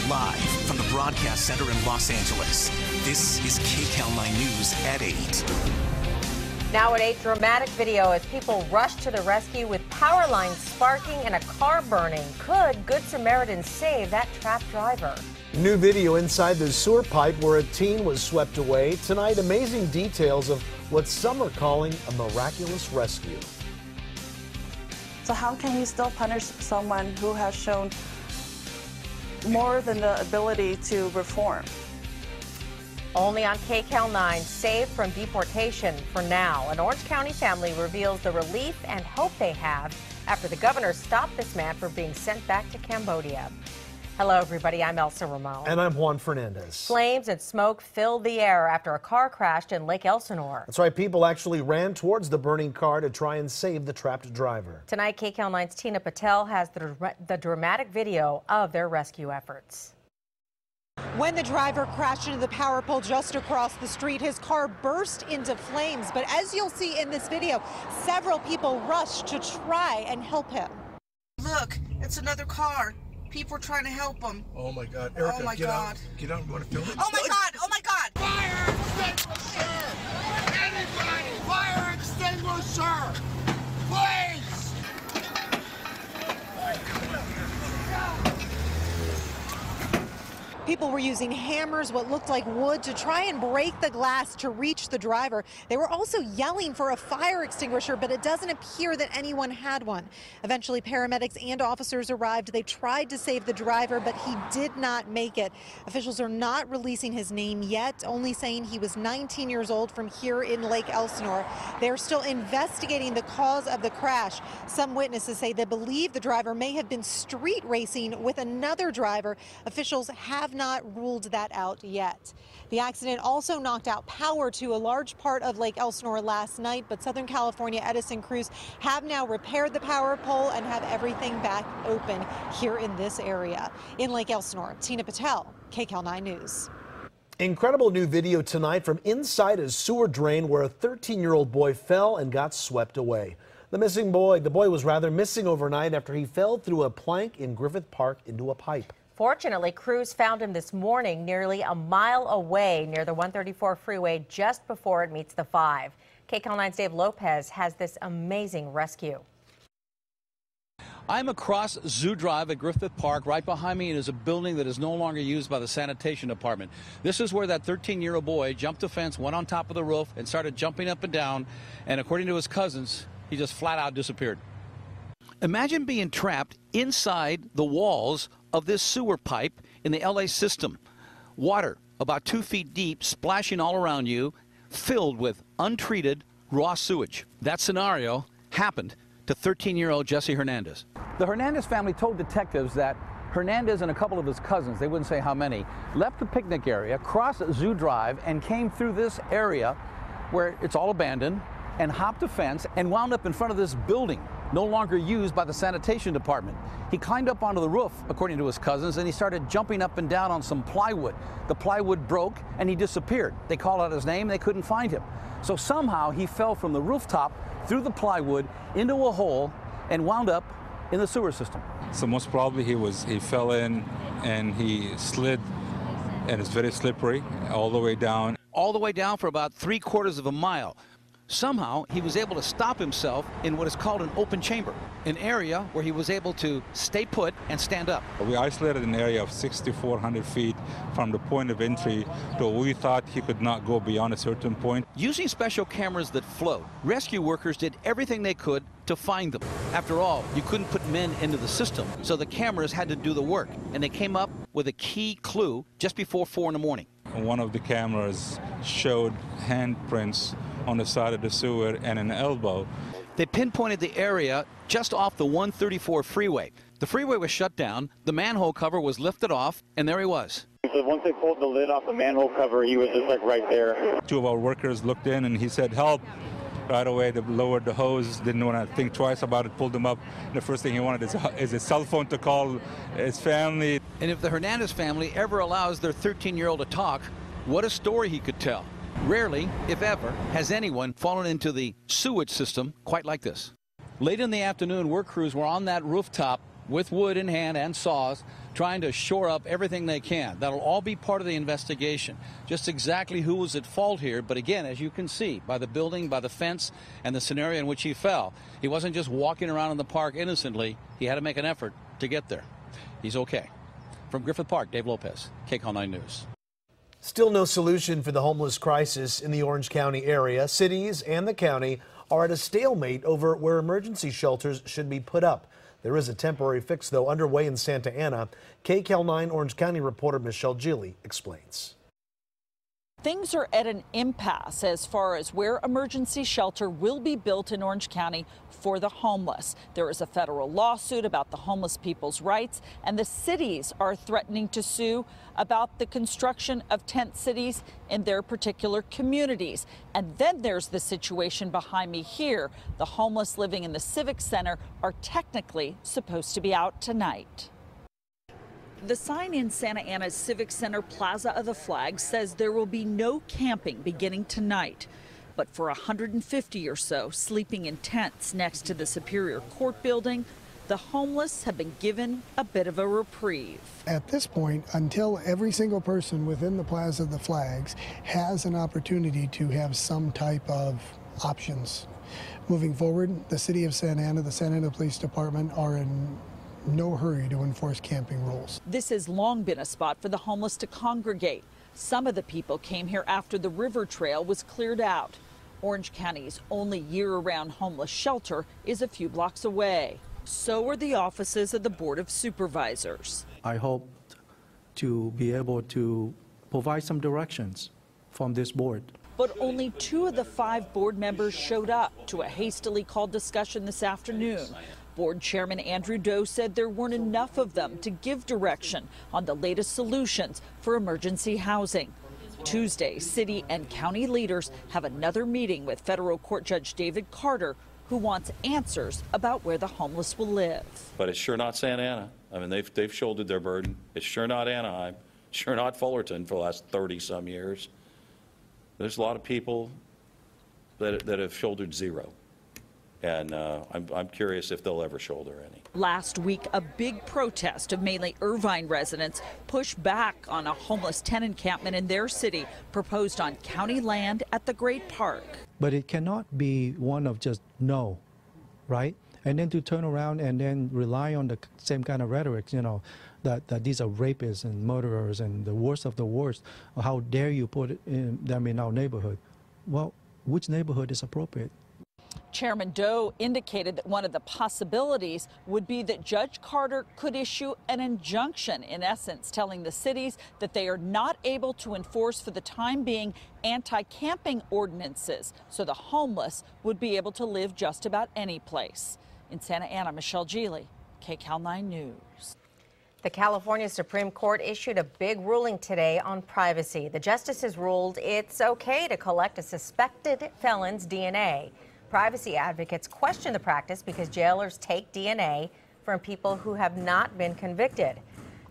Live from the broadcast center in Los Angeles, this is KCAL9 News at 8. Now at 8, dramatic video as people rush to the rescue with power lines sparking and a car burning. Could Good Samaritans save that trapped driver? New video inside the sewer pipe where a teen was swept away. Tonight, amazing details of what some are calling a miraculous rescue. So how can you still punish someone who has shown more than the ability to reform? Only on KCAL9, saved from deportation for now. An Orange County family reveals the relief and hope they have after the governor stopped this man from being sent back to Cambodia. Hello, everybody. I'm Elsa Ramon. And I'm Juan Fernandez. Flames and smoke filled the air after a car crashed in Lake Elsinore. That's right. People actually ran towards the burning car to try and save the trapped driver. Tonight, KCAL9's Tina Patel has the dramatic video of their rescue efforts. When the driver crashed into the power pole just across the street, his car burst into flames. But as you'll see in this video, several people rushed to try and help him. Look, it's another car. People are trying to help him. Oh my God, Erica, oh my God. Get out, you want to film it? Oh my God, oh my God. Fire extinguisher! Anybody, fire extinguisher! Please! People were using hammers, what looked like wood, to try and break the glass to reach the driver. They were also yelling for a fire extinguisher, but it doesn't appear that anyone had one. Eventually, paramedics and officers arrived. They tried to save the driver, but he did not make it. Officials are not releasing his name yet, only saying he was 19 years old from here in Lake Elsinore. They're still investigating the cause of the crash. Some witnesses say they believe the driver may have been street racing with another driver. Officials have not ruled that out yet. The accident also knocked out power to a large part of Lake Elsinore last night, but Southern California Edison crews have now repaired the power pole and have everything back open here in this area. In Lake Elsinore, Tina Patel, KCAL9 News. Incredible new video tonight from inside a sewer drain where a 13-year-old boy fell and got swept away. The boy was rather missing overnight after he fell through a plank in Griffith Park into a pipe. Fortunately, crews found him this morning nearly a mile away near the 134 freeway just before it meets the 5. KCAL9's Dave Lopez has this amazing rescue. I'm across Zoo Drive at Griffith Park. Right behind me is a building that is no longer used by the sanitation department. This is where that 13-year-old boy jumped the fence, went on top of the roof, and started jumping up and down. And according to his cousins, he just flat out disappeared. Imagine being trapped inside the walls of this sewer pipe in the LA system. Water about 2 feet deep splashing all around you, filled with untreated raw sewage. That scenario happened to 13-year-old Jesse Hernandez. The Hernandez family told detectives that Hernandez and a couple of his cousins, they wouldn't say how many, left the picnic area, crossed Zoo Drive, and came through this area where it's all abandoned, and hopped a fence and wound up in front of this building, no longer used by the sanitation department. He climbed up onto the roof, according to his cousins, and he started jumping up and down on some plywood. The plywood broke and he disappeared. They called out his name, they couldn't find him. So somehow he fell from the rooftop through the plywood into a hole and wound up in the sewer system. So most probably he fell in and he slid, and it's very slippery all the way down. All the way down for about 3/4 of a mile. Somehow, he was able to stop himself in what is called an open chamber, an area where he was able to stay put and stand up. We isolated an area of 6,400 feet from the point of entry to we thought he could not go beyond a certain point. Using special cameras that float, rescue workers did everything they could to find them. After all, you couldn't put men into the system, so the cameras had to do the work, and they came up with a key clue just before 4 in the morning. One of the cameras showed handprints on the side of the sewer and an elbow. They pinpointed the area just off the 134 freeway. The freeway was shut down, the manhole cover was lifted off, and there he was. So once they pulled the lid off the manhole cover, he was just like right there. 2 of our workers looked in and he said, "Help." Right away, they lowered the hose, didn't want to think twice about it, pulled him up. The first thing he wanted is a cell phone to call his family. And if the Hernandez family ever allows their 13-year-old to talk, what a story he could tell. Rarely, if ever, has anyone fallen into the sewage system quite like this. Late in the afternoon, work crews were on that rooftop with wood in hand and saws, trying to shore up everything they can. That'll all be part of the investigation. Just exactly who was at fault here. But again, as you can see, by the building, by the fence, and the scenario in which he fell, he wasn't just walking around in the park innocently. He had to make an effort to get there. He's okay. From Griffith Park, Dave Lopez, KCAL9 News. Still no solution for the homeless crisis in the Orange County area. Cities and the county are at a stalemate over where emergency shelters should be put up. There is a temporary fix, though, underway in Santa Ana. KCAL9 Orange County reporter Michelle Gili explains. Things are at an impasse as far as where emergency shelter will be built in Orange County for the homeless. There is a federal lawsuit about the homeless people's rights, and the cities are threatening to sue about the construction of tent cities in their particular communities. And then there's the situation behind me here. The homeless living in the Civic Center are technically supposed to be out tonight. The sign in Santa Ana's Civic Center Plaza of the Flag says there will be no camping beginning tonight. But for 150 or so sleeping in tents next to the Superior Court building, the homeless have been given a bit of a reprieve. At this point, until every single person within the Plaza of the Flags has an opportunity to have some type of options. Moving forward, the City of Santa Ana, the Santa Ana Police Department are in no hurry to enforce camping rules. This has long been a spot for the homeless to congregate. Some of the people came here after the river trail was cleared out. Orange County's only year-round homeless shelter is a few blocks away. So are the offices of the Board of Supervisors. I hope to be able to provide some directions from this board. But only 2 of the 5 board members showed up to a hastily called discussion this afternoon. Board Chairman Andrew Doe said there weren't enough of them to give direction on the latest solutions for emergency housing. Tuesday, city and county leaders have another meeting with federal court judge David Carter, who wants answers about where the homeless will live. But it's sure not Santa Ana. I mean, they've shouldered their burden. It's sure not Anaheim, sure not Fullerton for the last 30-some years. There's a lot of people that have shouldered zero. And I'm curious if they'll ever shoulder any. Last week, a big protest of mainly Irvine residents pushed back on a homeless tent encampment in their city proposed on county land at the Great Park. But it cannot be one of just no, right? And then to turn around and then rely on the same kind of rhetoric, you know, that these are rapists and murderers and the worst of the worst. How dare you put them in our neighborhood? Well, which neighborhood is appropriate? Chairman Doe indicated that one of the possibilities would be that Judge Carter could issue an injunction, in essence, telling the cities that they are not able to enforce for the time being anti-camping ordinances, so the homeless would be able to live just about any place. In Santa Ana, Michelle Gili, KCAL9 News. The California Supreme Court issued a big ruling today on privacy. The justices ruled it's okay to collect a suspected felon's DNA. Privacy advocates question the practice because jailers take DNA from people who have not been convicted.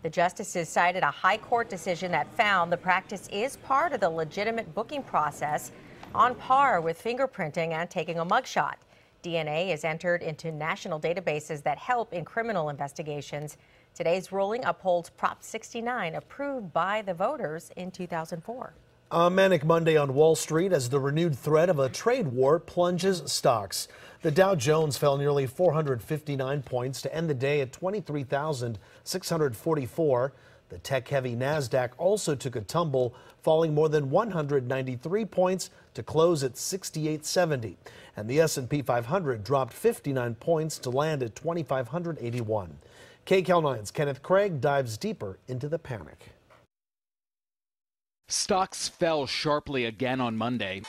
The justices cited a high court decision that found the practice is part of the legitimate booking process, on par with fingerprinting and taking a mugshot. DNA is entered into national databases that help in criminal investigations. Today's ruling upholds Prop 69, approved by the voters in 2004. A manic Monday on Wall Street as the renewed threat of a trade war plunges stocks. The Dow Jones fell nearly 459 points to end the day at 23,644. The tech-heavy Nasdaq also took a tumble, falling more than 193 points to close at 6870. And the S&P 500 dropped 59 points to land at 2,581. KCAL9's Kenneth Craig dives deeper into the panic. Stocks fell sharply again on Monday.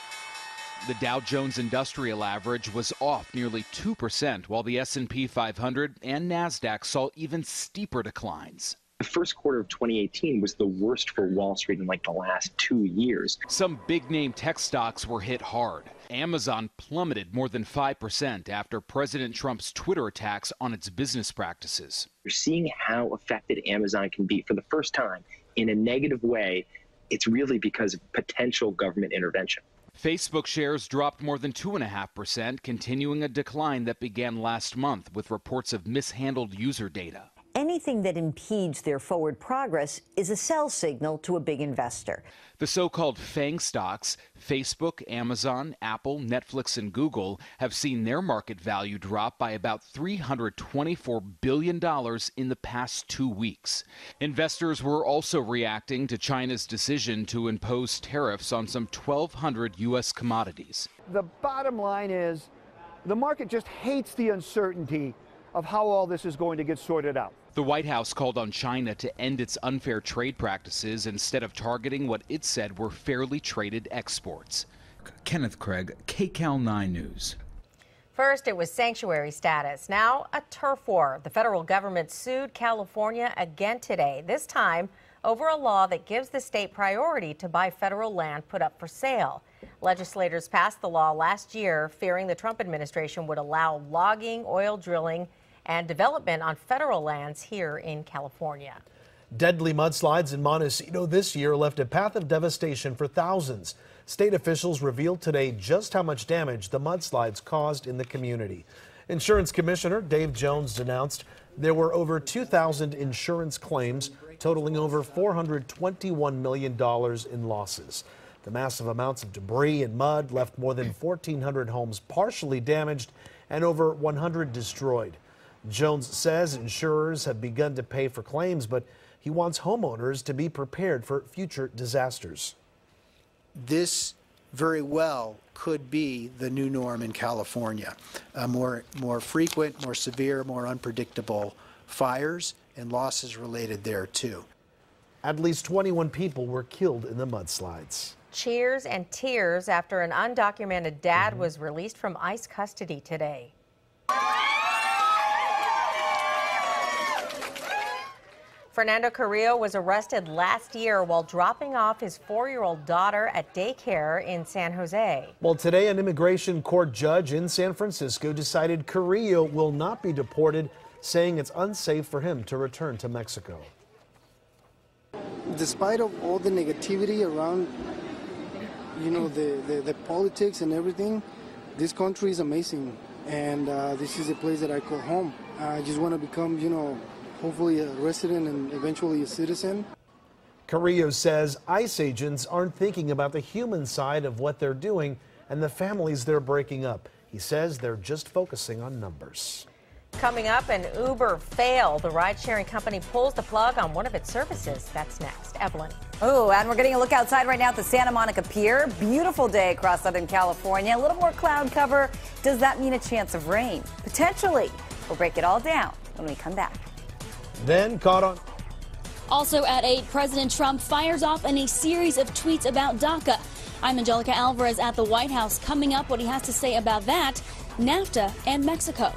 The Dow Jones Industrial Average was off nearly 2%, while the S&P 500 and Nasdaq saw even steeper declines. The first quarter of 2018 was the worst for Wall Street in like the last 2 years. Some big-name tech stocks were hit hard. Amazon plummeted more than 5% after President Trump's Twitter attacks on its business practices. You're seeing how affected Amazon can be for the first time in a negative way. It's really because of potential government intervention. Facebook shares dropped more than 2.5%, continuing a decline that began last month with reports of mishandled user data. anything that impedes their forward progress is a sell signal to a big investor. The so-called FANG stocks, Facebook, Amazon, Apple, Netflix, and Google, have seen their market value drop by about $324 billion in the past 2 weeks. Investors were also reacting to China's decision to impose tariffs on some 1,200 U.S. commodities. The bottom line is the market just hates the uncertainty of how all this is going to get sorted out. The White House called on China to end its unfair trade practices instead of targeting what it said were fairly traded exports. Kenneth Craig, KCAL9 News. First, it was sanctuary status. Now, a turf war. The federal government sued California again today, this time over a law that gives the state priority to buy federal land put up for sale. Legislators passed the law last year, fearing the Trump administration would allow logging, oil drilling, and development on federal lands here in California. Deadly mudslides in Montecito this year left a path of devastation for thousands. State officials revealed today just how much damage the mudslides caused in the community. Insurance Commissioner Dave Jones announced there were over 2,000 insurance claims totaling over $421 million in losses. The massive amounts of debris and mud left more than 1,400 homes partially damaged and over 100 destroyed. Jones says insurers have begun to pay for claims, but he wants homeowners to be prepared for future disasters. This very well could be the new norm in California. More frequent, more severe, more unpredictable fires and losses related there too. At least 21 people were killed in the mudslides. Cheers and tears after an undocumented dad was released from ICE custody today. Fernando Carrillo was arrested last year while dropping off his 4-year-old daughter at daycare in San Jose. Well, today an immigration court judge in San Francisco decided Carrillo will not be deported, saying it's unsafe for him to return to Mexico. Despite of all the negativity around, you know, the politics and everything, this country is amazing, and this is a place that I call home. I just want to become, you know, hopefully a resident and eventually a citizen. Carrillo says ICE agents aren't thinking about the human side of what they're doing and the families they're breaking up. He says they're just focusing on numbers. Coming up, an Uber fail. The ride-sharing company pulls the plug on one of its services. That's next. Evelyn. Oh, and we're getting a look outside right now at the Santa Monica Pier. Beautiful day across Southern California. A little more cloud cover. Does that mean a chance of rain? Potentially. We'll break it all down when we come back. Then caught on. Also at 8, President Trump fires off in a series of tweets about DACA. I'm Angelica Alvarez at the White House. Coming up, what he has to say about that, NAFTA, and Mexico.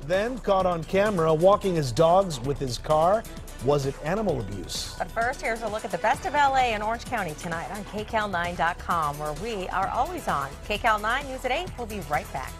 Then caught on camera walking his dogs with his car. Was it animal abuse? But first, here's a look at the best of LA and Orange County tonight on KCAL9.com, where we are always on. KCAL9 News at 8. We'll be right back.